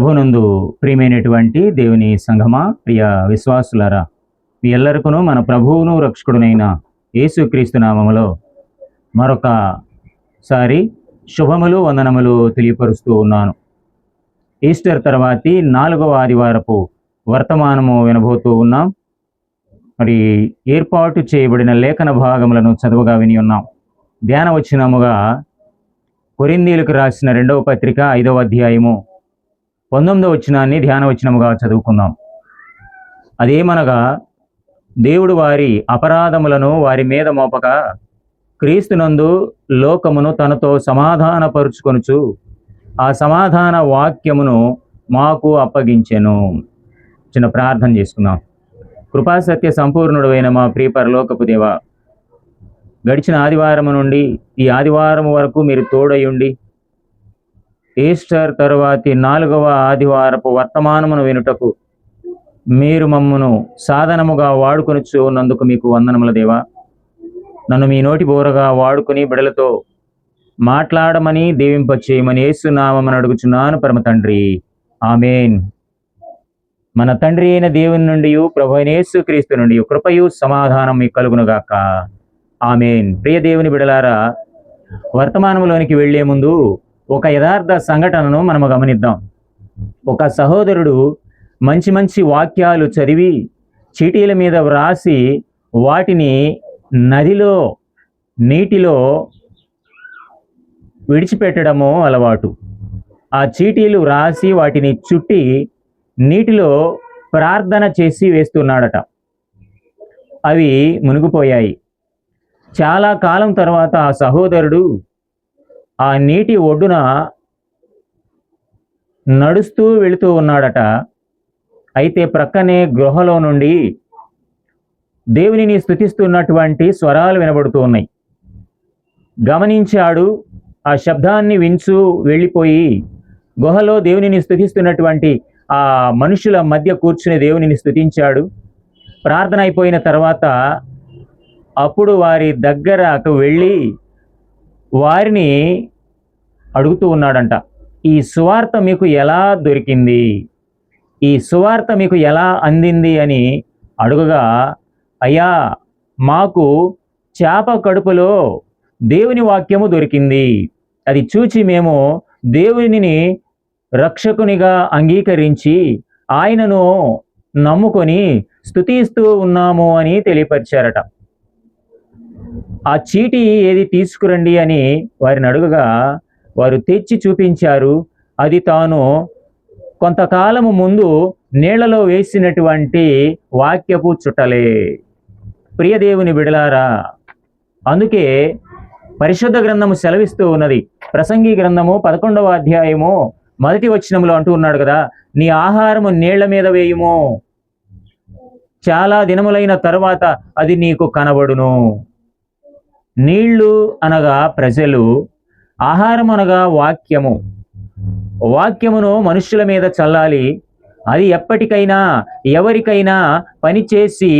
ప్రభునందు ప్రియమైనటువంటి దేవుని సంఘమా, ప్రియ విశ్వాసులారా, మీ ఎల్లరికను మన ప్రభువును రక్షకుడునైన యేసుక్రీస్తు నామములో మరొకసారి శుభములు వందనములు తెలియపరుస్తూ ఉన్నాను. ఈస్టర్ తర్వాతి 4వ ఆదివారపు వర్తమానము వినబోతూ ఉన్నాం. మరి ఏర్పాటు చేయబడిన లేఖన భాగములను చదువుగా విని ఉన్నాం. ధ్యాన వచనముగా కొరింథీయులకు రాసిన 2వ పత్రిక 5వ అధ్యాయము 19వ వచనాన్ని ధ్యాన వచనముగా చదువుకుందాం. అదేమనగా, దేవుడు వారి అపరాధములను వారి మీద మోపక క్రీస్తునందు లోకమును తనతో సమాధానపరుచుకొనుచు ఆ సమాధాన వాక్యమును మాకు అప్పగించెను. చిన్న ప్రార్థన చేసుకుందాం. కృపాసత్య సంపూర్ణుడైన మా ప్రియ పరలోకపు దేవా, గడిచిన ఆదివారం నుండి ఈ ఆదివారం వరకు మీరు తోడయుండి ఈస్టర్ తరువాతి 4వ ఆదివారపు వర్తమానమును వినుటకు మీరు మమ్మను సాధనముగా వాడుకొనుచు ఉన్నందుకు మీకు వందనముల దేవా. నన్ను మీ నోటి బోరగా వాడుకుని బిడలతో మాట్లాడమని దీవింపచేయమని యేసు నామమున అడుగుచున్నాను పరమ తండ్రి, ఆమేన్. మన తండ్రి అయిన దేవుని నుండి ప్రభు అయిన యేసుక్రీస్తు నుండి కృపయు సమాధానం మీకు కలుగునుగాక, ఆమేన్. ప్రియ దేవుని బిడలారా, వర్తమానంలోనికి వెళ్లే ముందు ఒక యథార్థ సంఘటనను మనము గమనిద్దాం. ఒక సహోదరుడు మంచి మంచి వాక్యాలు చదివి చీటీల మీద వ్రాసి వాటిని నదిలో నీటిలో విడిచిపెట్టడము అలవాటు. ఆ చీటీలు వ్రాసి వాటిని చుట్టి నీటిలో ప్రార్థన చేసి వేస్తున్నాడట. అవి మునిగిపోయాయి. చాలా కాలం తర్వాత ఆ సహోదరుడు ఆ నీటి ఒడ్డున నడుస్తూ వెళుతూ ఉన్నాడట. అయితే ప్రక్కనే గృహలో నుండి దేవునిని స్తుతిస్తున్నటువంటి స్వరాలు వినబడుతూ ఉన్నాయి. గమనించాడు. ఆ శబ్దాన్ని వించు వెళ్ళిపోయి గుహలో దేవునిని స్తుతిస్తున్నటువంటి ఆ మనుషుల మధ్య కూర్చుని దేవునిని స్తుతించాడు. ప్రార్థన అయిపోయిన తర్వాత అప్పుడు వారి దగ్గరకు వెళ్ళి వారిని అడుగుతూ ఉన్నాడంట, ఈ సువార్త మీకు ఎలా దొరికింది, ఈ సువార్త మీకు ఎలా అందింది అని అడుగగా, అయ్యా, మాకు చేప కడుపులో దేవుని వాక్యము దొరికింది. అది చూచి మేము దేవునిని రక్షకునిగా అంగీకరించి ఆయనను నమ్ముకొని స్తుతిస్తూ ఉన్నాము అని తెలియపరిచారట. ఆ చీటీ ఏది తీసుకురండి అని వారిని అడుగగా వారు తెచ్చి చూపించారు. అది తాను కొంతకాలము ముందు నీళ్లలో వేసినటువంటి వాక్యపు చుట్టలే. ప్రియదేవుని బిడలారా, అందుకే పరిశుద్ధ గ్రంథము సెలవిస్తూ ఉన్నది. ప్రసంగి గ్రంథము 11వ అధ్యాయము 1వ వచనంలో అంటూ ఉన్నాడు కదా, నీ ఆహారము నీళ్ల మీద వేయుము, చాలా దినములైన తరువాత అది నీకు కనబడును. నీళ్లు అనగా ప్రజలు, ఆహారం అనగా వాక్యము. వాక్యమును మనుష్యుల మీద చల్లాలి. అది ఎప్పటికైనా ఎవరికైనా పనిచేసి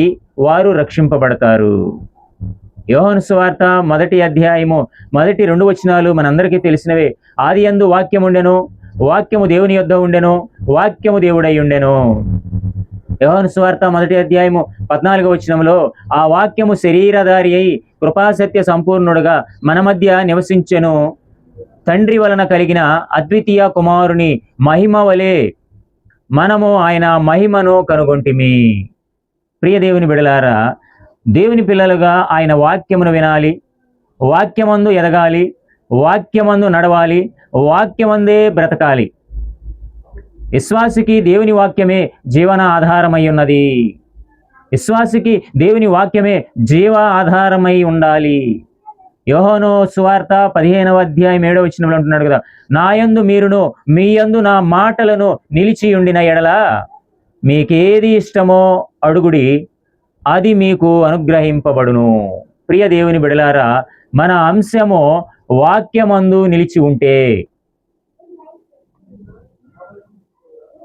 వారు రక్షింపబడతారు. యోహాను సువార్త 1వ అధ్యాయము 1-2 వచనాలు మనందరికీ తెలిసినవే. ఆదియందు వాక్యము ఉండెను, వాక్యము దేవుని యొద్ద ఉండెను, వాక్యము దేవుడై ఉండెను. యోహాను సువార్త 1వ అధ్యాయము 14వ వచనంలో ఆ వాక్యము శరీరధారి అయి కృపాసత్య సంపూర్ణుడుగా మన మధ్య నివసించెను. తండ్రి వలన కలిగిన అద్వితీయ కుమారుని మహిమ వలె మనము ఆయన మహిమను కనుగొంటిమి. ప్రియ దేవుని బిడలారా, దేవుని పిల్లలుగా ఆయన వాక్యమును వినాలి, వాక్యమందు ఎదగాలి, వాక్యమందు నడవాలి, వాక్యమందే బ్రతకాలి. విశ్వాసికి దేవుని వాక్యమే జీవన ఆధారమై ఉన్నది. విశ్వాసికి దేవుని వాక్యమే జీవ ఆధారమై ఉండాలి. యోహాను సువార్త 15వ అధ్యాయం 7వ వచనంలో అంటున్నాడు కదా, నాయందు మీరును మీ యందు నా మాటలను నిలిచి ఉండిన ఎడల మీకేది ఇష్టమో అడుగుడి, అది మీకు అనుగ్రహింపబడును. ప్రియ దేవుని బిడలారా, మన అంశము వాక్యమందు నిలిచి ఉంటే.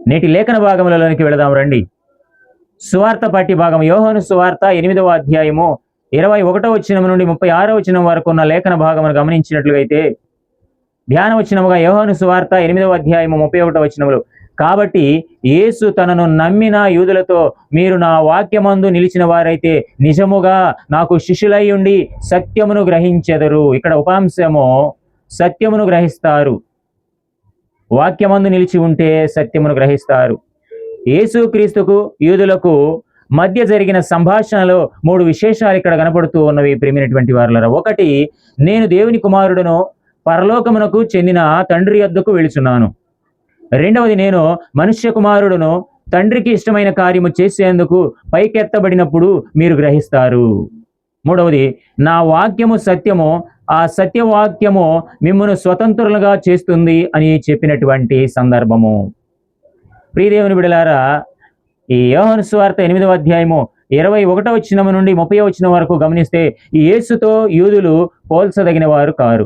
నేటి లేఖన భాగములలోనికి వెళదాం రండి. సువార్త పాఠ్య భాగం యోహాను సువార్త 8వ అధ్యాయము 21వ వచనం నుండి 36వ వచనం వరకు ఉన్న లేఖన భాగమును గమనించినట్లయితే, ధ్యాన వచనముగా యోహాను సువార్త 8వ అధ్యాయము 31వ వచనములో, కాబట్టి యేసు తనను నమ్మిన యూదులతో, మీరు నా వాక్యమందు నిలిచిన వారైతే నిజముగా నాకు శిష్యులై ఉండి సత్యమును గ్రహించెదరు. ఇక్కడ ఉపాంశము సత్యమును గ్రహిస్తారు. వాక్యమందు నిలిచి ఉంటే సత్యమును గ్రహిస్తారు. యేసుక్రీస్తుకు యూదులకు మధ్య జరిగిన సంభాషణలో 3 విశేషాలు ఇక్కడ కనపడుతూ ఉన్నవి ప్రియమైనటువంటి వారలారా. ఒకటి, నేను దేవుని కుమారుడును, పరలోకమునకు చెందిన తండ్రి యొద్దకు వెళుచున్నాను. రెండవది, నేను మనుష్య కుమారుడును, తండ్రికి ఇష్టమైన కార్యము చేసేందుకు పైకెత్తబడినప్పుడు మీరు గ్రహిస్తారు. మూడవది, నా వాక్యము సత్యము, ఆ సత్యవాక్యము మిమ్మును స్వతంత్రులుగా చేస్తుంది అని చెప్పినటువంటి సందర్భము. ప్రియదేవుని బిడ్డలారా, ఈ యోహాను సువార్త 8వ అధ్యాయము 21వ వచనం నుండి 30వ వచనం వరకు గమనిస్తే ఈ యేసుతో యూదులు పోల్చదగిన వారు కారు.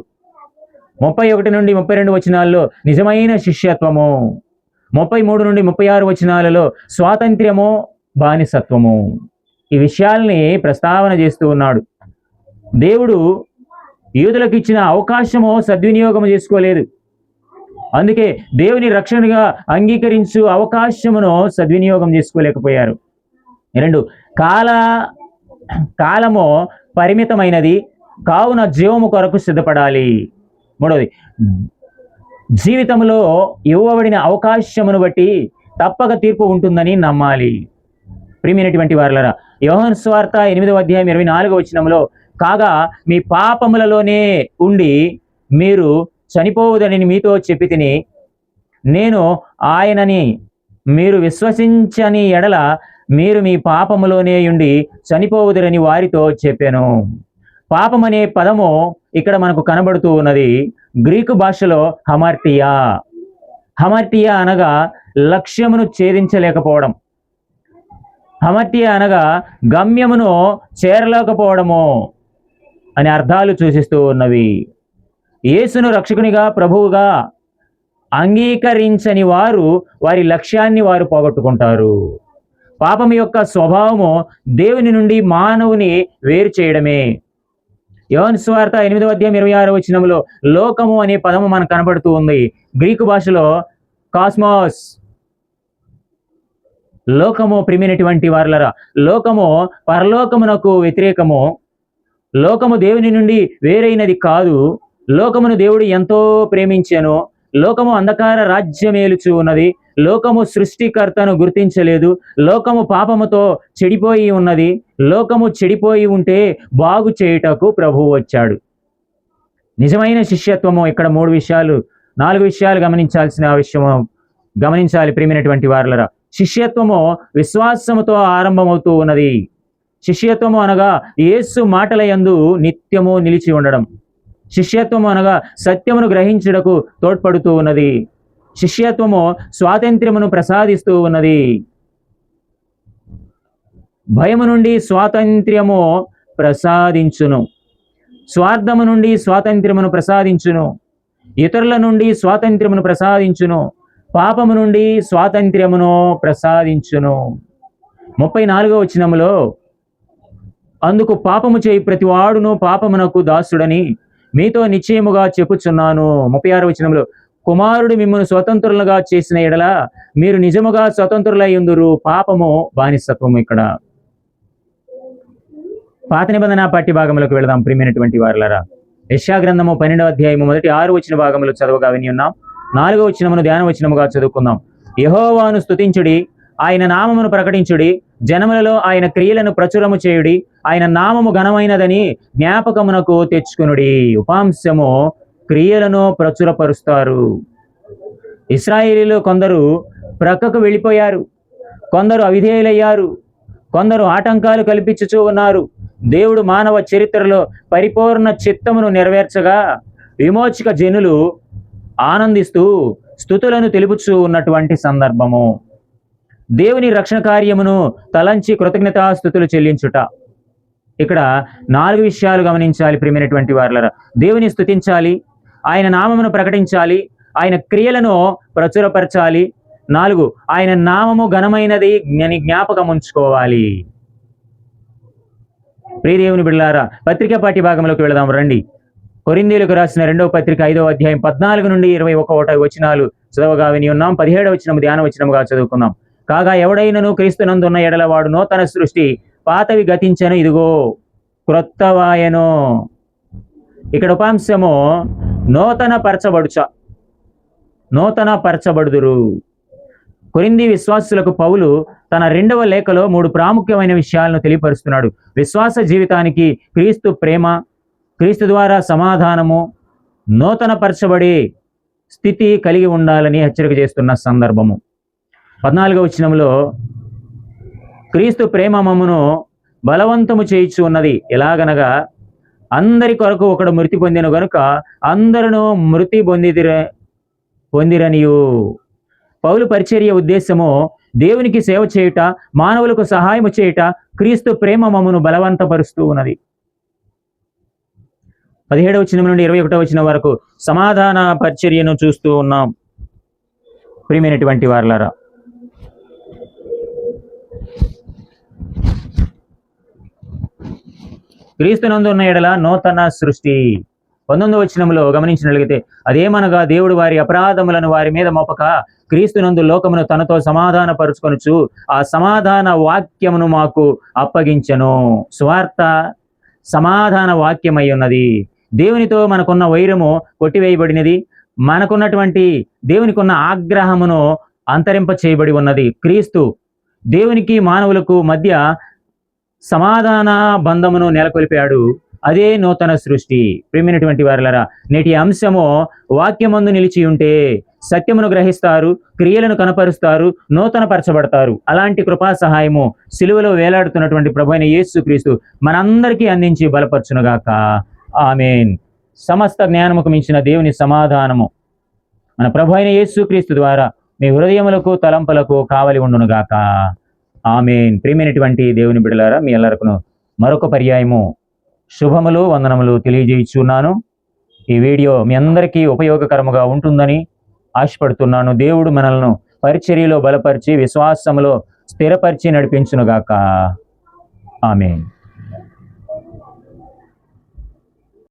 31 నుండి 32 వచనాల్లో నిజమైన శిష్యత్వము, 33 నుండి 36 వచనాలలో స్వాతంత్ర్యము, బానిసత్వము, ఈ విషయాల్ని ప్రస్తావన చేస్తూ ఉన్నాడు. దేవుడు యూదులకు ఇచ్చిన అవకాశము సద్వినియోగం చేసుకోలేదు. అందుకే దేవుని రక్షణగా అంగీకరించు అవకాశమును సద్వినియోగం చేసుకోలేకపోయారు. 2, కాలము పరిమితమైనది కావున జీవము కొరకు సిద్ధపడాలి. 3వది, జీవితంలో ఇవ్వబడిన అవకాశమును బట్టి తప్పక తీర్పు ఉంటుందని నమ్మాలి. ప్రియమైనటువంటి వారలారా, యోహాను సువార్త 8వ అధ్యాయం 24వ వచనంలో, కాగా మీ పాపములలోనే ఉండి మీరు చనిపోవుదని మీతో చెప్పి తిని, నేను ఆయనని మీరు విశ్వసించని ఎడల మీరు మీ పాపములోనే ఉండి చనిపోవుదరని వారితో చెప్పాను. పాపం అనే పదము ఇక్కడ మనకు కనబడుతూ ఉన్నది. గ్రీకు భాషలో హమార్టియా. హమార్టియా అనగా లక్ష్యమును ఛేదించలేకపోవడం. హమార్టియా అనగా గమ్యమును చేరలేకపోవడము అనే అర్థాలు సూచిస్తూ ఉన్నవి. యేసును రక్షకునిగా, ప్రభువుగా అంగీకరించని వారు వారి లక్ష్యాన్ని వారు పోగొట్టుకుంటారు. పాపం యొక్క స్వభావము దేవుని నుండి మానవుని వేరు చేయడమే. యోహాను సువార్త 8వ అధ్యాయం 26వ వచనంలో లోకము అనే పదము మనకు కనబడుతూ ఉంది. గ్రీకు భాషలో కాస్మోస్. లోకము, ప్రియమైనటువంటి వారలారా, లోకము పరలోకమునకు వ్యతిరేకము. లోకము దేవుని నుండి వేరైనది కాదు. లోకమును దేవుడు ఎంతో ప్రేమించెను. లోకము అంధకార రాజ్యమేలుచు ఉన్నది. లోకము సృష్టికర్తను గుర్తించలేదు. లోకము పాపముతో చెడిపోయి ఉన్నది. లోకము చెడిపోయి ఉంటే బాగు చేయుటకు ప్రభువు వచ్చాడు. నిజమైన శిష్యత్వము ఇక్కడ 4 విషయాలు గమనించాలి ప్రియమైనటువంటి వారలారా. శిష్యత్వము విశ్వాసముతో ఆరంభమవుతూ ఉన్నది. శిష్యత్వము అనగా యేసు మాటల యందు నిత్యము నిలిచి ఉండడం. శిష్యత్వము అనగా సత్యమును గ్రహించుటకు తోడ్పడుతూ ఉన్నది. శిష్యత్వము స్వాతంత్ర్యమును ప్రసాదిస్తూ ఉన్నది. భయము నుండి స్వాతంత్ర్యము ప్రసాదించును. స్వార్థము నుండి స్వాతంత్ర్యమును ప్రసాదించును. ఇతరుల నుండి స్వాతంత్ర్యమును ప్రసాదించును. పాపము నుండి స్వాతంత్ర్యమును ప్రసాదించును. 34వ వచనములో, అందుకు పాపము చేయి ప్రతివాడును పాపమునకు దాసుడని మీతో నిశ్చయముగా చెప్పుచున్నాను. 36వ వచనంలో, కుమారుడు మిమ్మల్ని స్వతంత్రులుగా చేసిన ఎడల మీరు నిజముగా స్వతంత్రులై ఉందురు. పాపము బానిసత్వము. ఇక్కడ పాత నిబంధన పాఠ్య భాగములకు వెళదాం ప్రియమైనటువంటి వారలారా. యెషయా గ్రంథము 12వ అధ్యాయము 1-6 వచన భాగములు చదవగా విని ఉన్నాం. 4వ వచనమును ధ్యాన వచనముగా చదువుకుందాం. యెహోవాను స్తుతించుడి, ఆయన నామమును ప్రకటించుడి, జనములలో ఆయన క్రియలను ప్రచురము చేయుడి, ఆయన నామము ఘనమైనదని జ్ఞాపకమునకు తెచ్చుకునుడి. ఉపాంశము క్రియలను ప్రచురపరుస్తారు. ఇశ్రాయేలీలో కొందరు ప్రక్కకు వెళ్ళిపోయారు, కొందరు అవిధేయులయ్యారు, కొందరు ఆటంకాలు కల్పించుచూ ఉన్నారు. దేవుడు మానవ చరిత్రలో పరిపూర్ణ చిత్తమును నెరవేర్చగా విమోచక జనులు ఆనందిస్తూ స్తుతులను తెలుపుచూ ఉన్నటువంటి సందర్భము. దేవుని రక్షణ కార్యమును తలంచి కృతజ్ఞతాస్తుతులు చెల్లించుట. ఇక్కడ 4 విషయాలు గమనించాలి ప్రియమైనటువంటి వారలారా. దేవుని స్తుతించాలి, ఆయన నామమును ప్రకటించాలి, ఆయన క్రియలను ప్రచురపరచాలి. 4, ఆయన నామము ఘనమైనది జ్ఞాపకం ఉంచుకోవాలి. ప్రియదేవుని బిడ్డలారా, పత్రికా పాఠ్య భాగంలోకి వెళదాం రండి. కొరింథీయులకు రాసిన 2వ పత్రిక 5వ అధ్యాయం 14 నుండి 21 వచనాలు చదవగా విని ఉన్నాం. 17వ వచనం ధ్యాన వచనముగా చదువుకుందాం. కాగా ఎవడైనను క్రీస్తునందున్న ఎడల వాడు నూతన సృష్టి, పాతవి గతించెను, ఇదిగో క్రొత్తవాయెను. ఇక్కడ ఉపాంశము నూతన పరచబడుదురు. కొరింథీ విశ్వాసులకు పౌలు తన 2వ లేఖలో 3 ప్రాముఖ్యమైన విషయాలను తెలియపరుస్తున్నాడు. విశ్వాస జీవితానికి క్రీస్తు ప్రేమ, క్రీస్తు ద్వారా సమాధానము, నూతన పరచబడే స్థితి కలిగి ఉండాలని హెచ్చరిక చేస్తున్న సందర్భము. 14వ వచనంలో క్రీస్తు ప్రేమ మమ్మును బలవంతము చేయుచు ఉన్నది. ఎలాగనగా అందరి కొరకు ఒకడు మృతి పొందిన గనుక అందరూ మృతి పొందిరనియు. పౌలు పరిచర్య ఉద్దేశము దేవునికి సేవ చేయుట, మానవులకు సహాయము చేయుట. క్రీస్తు ప్రేమ మమ్మును బలవంతపరుస్తూ ఉన్నది. 17వ వచనం నుండి 21వ వచనం వరకు సమాధాన పరిచర్యను చూస్తూ ఉన్నాం. ప్రియమైనటువంటి వారలారా, క్రీస్తునందు ఉన్న ఎడల నూతన సృష్టి. 19వ వచనంలో గమనించినట్లయితే, అదేమనగా దేవుడు వారి అపరాధములను వారి మీద మోపక క్రీస్తునందు లోకమును తనతో సమాధాన పరుచుకొనుచు ఆ సమాధాన వాక్యమును మాకు అప్పగించెను. స్వార్థ సమాధాన వాక్యమై ఉన్నది. దేవునితో మనకున్న వైరము కొట్టివేయబడినది. మనకున్నటువంటి దేవునికి ఉన్న ఆగ్రహమును అంతరింప చేయబడి ఉన్నది. క్రీస్తు దేవునికి మానవులకు మధ్య సమాధాన బంధమును నెలకొల్పాడు. అదే నూతన సృష్టి. ప్రియమైనటువంటి వారలారా, నేటి అంశము వాక్యమందు నిలిచి ఉంటే సత్యమును గ్రహిస్తారు, క్రియలను కనపరుస్తారు, నూతన పరచబడతారు. అలాంటి కృపా సహాయము సిలువలో వేలాడుతున్నటువంటి ప్రభువైన యేసుక్రీస్తు మనందరికీ అందించి బలపరచునుగాక. ఆమేన్. సమస్త జ్ఞానముకు మించిన దేవుని సమాధానము మన ప్రభువైన యేసుక్రీస్తు ద్వారా మీ హృదయములకు తలంపులకు కావలి ఉండునుగాక. ఆమేన్. ప్రియమైనటువంటి దేవుని బిడ్డలారా, మీ అందరికీ మరొక పర్యాయము శుభములు, వందనములు తెలియజేయుచున్నాను. ఈ వీడియో మీ అందరికీ ఉపయోగకరముగా ఉంటుందని ఆశపడుతున్నాను. దేవుడు మనల్ని పరిచర్యలో బలపరిచి విశ్వాసములో స్థిరపరిచి నడిపించునుగాక. ఆమేన్.